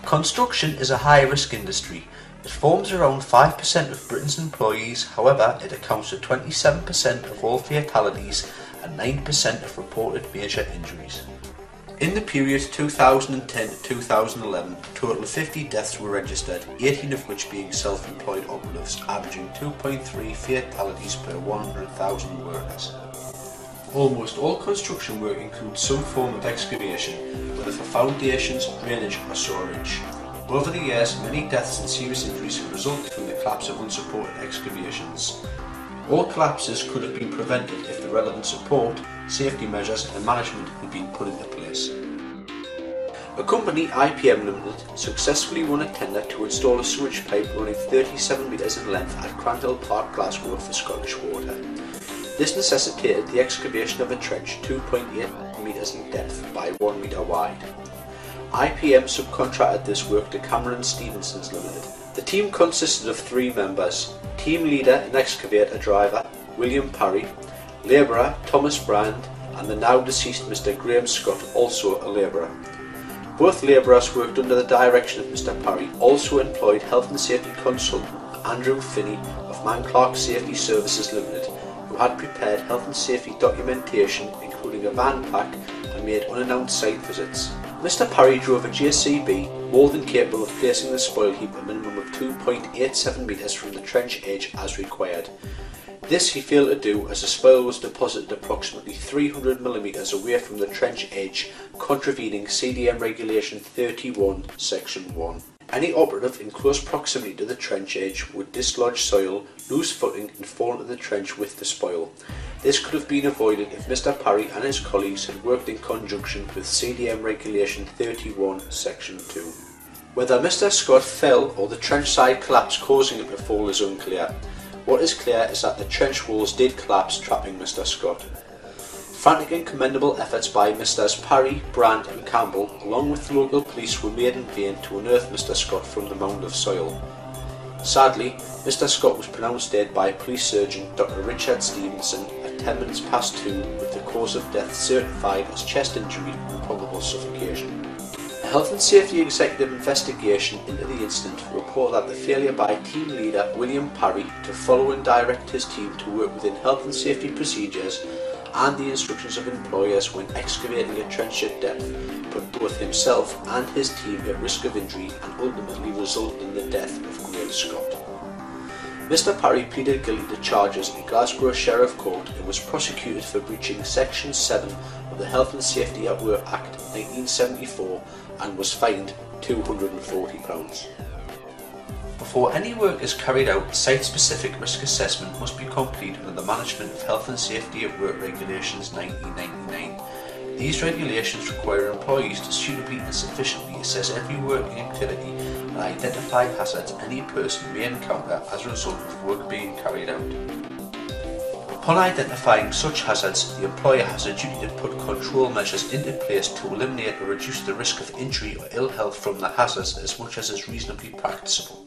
Construction is a high-risk industry. It forms around 5% of Britain's employees, however, it accounts for 27% of all fatalities and 9% of reported major injuries. In the period 2010 to 2011, a total of 50 deaths were registered, 18 of which being self-employed operatives, averaging 2.3 fatalities per 100,000 workers. Almost all construction work includes some form of excavation, whether for foundations, drainage or sewerage. Over the years, many deaths and serious injuries have resulted from the collapse of unsupported excavations. All collapses could have been prevented if the relevant support, safety measures and management had been put into place. A company, IPM Limited, successfully won a tender to install a sewage pipe running 37 metres in length at Crandall Park, Glasgow for Scottish Water. This necessitated the excavation of a trench 2.8 metres in depth by 1 metre wide. IPM subcontracted this work to Cameron Stevensons Limited. The team consisted of 3 members: team leader and excavator driver William Parry, labourer Thomas Brand and the now deceased Mr Graham Scott, also a labourer. Both labourers worked under the direction of Mr Parry, also employed health and safety consultant Andrew Finney of Man Clark Safety Services Limited, who had prepared health and safety documentation including a van pack and made unannounced site visits. Mr Parry drove a JCB more than capable of placing the spoil heap a minimum of 2.87 metres from the trench edge as required. This he failed to do as the spoil was deposited approximately 300mm away from the trench edge, contravening CDM Regulation 31 Section 1. Any operative in close proximity to the trench edge would dislodge soil, lose footing and fall into the trench with the spoil. This could have been avoided if Mr Parry and his colleagues had worked in conjunction with CDM Regulation 31 Section 2. Whether Mr Scott fell or the trench side collapsed causing him to fall is unclear. What is clear is that the trench walls did collapse, trapping Mr Scott. Frantic and commendable efforts by Messrs Parry, Brand and Campbell, along with the local police, were made in vain to unearth Mr Scott from the mound of soil. Sadly, Mr Scott was pronounced dead by police surgeon Dr Richard Stevenson at 10 minutes past 2, with the cause of death certified as chest injury and probable suffocation. A health and safety executive investigation into the incident reported that the failure by team leader William Parry to follow and direct his team to work within health and safety procedures and the instructions of employers when excavating a trench at depth put both himself and his team at risk of injury and ultimately resulted in the death of Graham Scott. Mr Parry pleaded guilty to charges in Glasgow Sheriff Court and was prosecuted for breaching Section 7 of the Health and Safety at Work Act 1974 and was fined £240. Before any work is carried out, site-specific risk assessment must be complete under the Management of Health and Safety at Work Regulations 1999. These regulations require employees to suitably and sufficiently assess every working activity and identify hazards any person may encounter as a result of work being carried out. Upon identifying such hazards, the employer has a duty to put control measures into place to eliminate or reduce the risk of injury or ill health from the hazards as much as is reasonably practicable.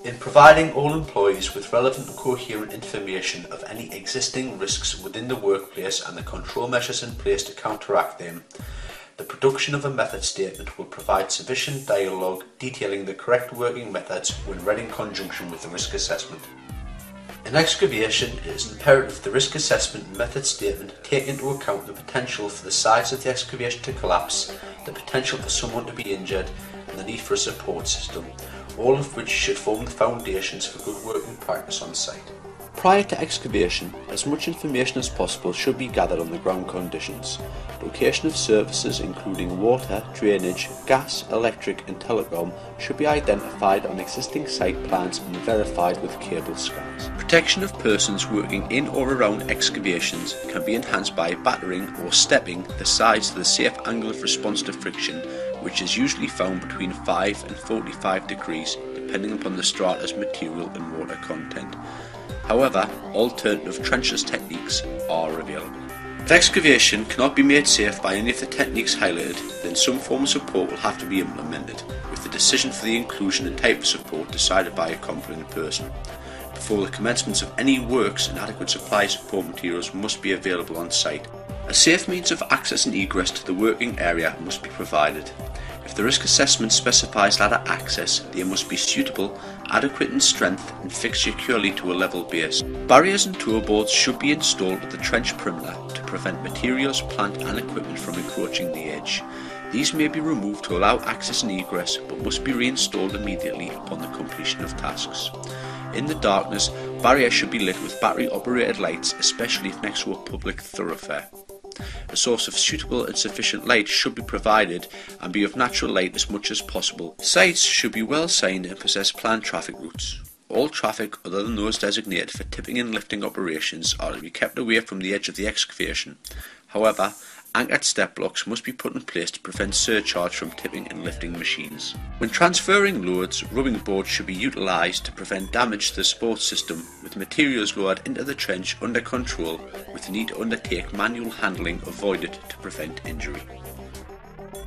In providing all employees with relevant and coherent information of any existing risks within the workplace and the control measures in place to counteract them, the production of a method statement will provide sufficient dialogue detailing the correct working methods when read in conjunction with the risk assessment. In excavation, it is imperative the risk assessment and method statement take into account the potential for the sides of the excavation to collapse, the potential for someone to be injured, and the need for a support system, all of which should form the foundations for good working practice on site. Prior to excavation, as much information as possible should be gathered on the ground conditions. Location of services including water, drainage, gas, electric and telecom should be identified on existing site plans and verified with cable scans. Protection of persons working in or around excavations can be enhanced by battering or stepping the sides to the safe angle of response to friction, which is usually found between 5 and 45 degrees depending upon the strata's material and water content. However, alternative trenchless techniques are available. If excavation cannot be made safe by any of the techniques highlighted, then some form of support will have to be implemented, with the decision for the inclusion and type of support decided by a competent person. Before the commencement of any works, an adequate supply of support materials must be available on site. A safe means of access and egress to the working area must be provided. If the risk assessment specifies ladder access, they must be suitable, adequate in strength and fixed securely to a level base. Barriers and tour boards should be installed at the trench perimeter to prevent materials, plant and equipment from encroaching the edge. These may be removed to allow access and egress, but must be reinstalled immediately upon the completion of tasks. In the darkness, barriers should be lit with battery operated lights, especially if next to a public thoroughfare. A source of suitable and sufficient light should be provided and be of natural light as much as possible. Sites should be well signed and possess planned traffic routes. All traffic other than those designated for tipping and lifting operations are to be kept away from the edge of the excavation. However, anchored step blocks must be put in place to prevent surcharge from tipping and lifting machines. When transferring loads, rubbing boards should be utilised to prevent damage to the support system, with materials lowered into the trench under control, with the need to undertake manual handling avoided to prevent injury.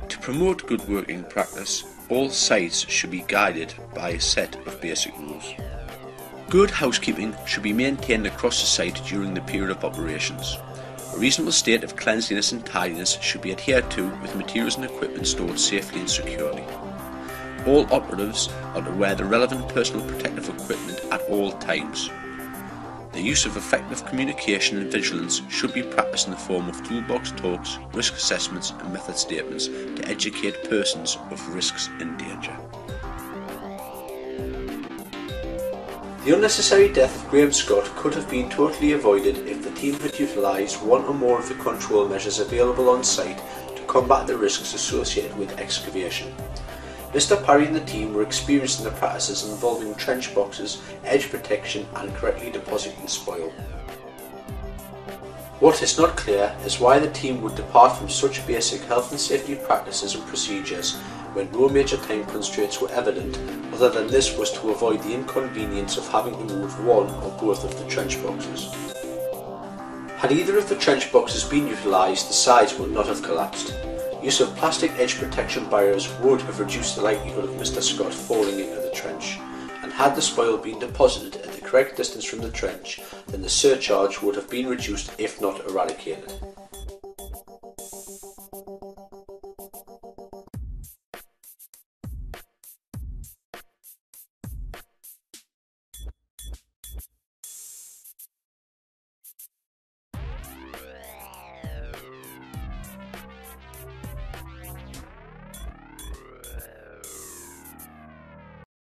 To promote good working practice, all sites should be guided by a set of basic rules. Good housekeeping should be maintained across the site during the period of operations. A reasonable state of cleanliness and tidiness should be adhered to, with materials and equipment stored safely and securely. All operatives are to wear the relevant personal protective equipment at all times. The use of effective communication and vigilance should be practiced in the form of toolbox talks, risk assessments and method statements to educate persons of risks and danger. The unnecessary death of Graham Scott could have been totally avoided if the team had utilised one or more of the control measures available on site to combat the risks associated with excavation. Mr. Parry and the team were experienced in the practices involving trench boxes, edge protection and correctly depositing spoil. What is not clear is why the team would depart from such basic health and safety practices and procedures when no major time constraints were evident, other than this was to avoid the inconvenience of having to move one or both of the trench boxes. Had either of the trench boxes been utilised, the sides would not have collapsed. Use of plastic edge protection barriers would have reduced the likelihood of Mr. Scott falling into the trench, and had the spoil been deposited at the correct distance from the trench, then the surcharge would have been reduced if not eradicated.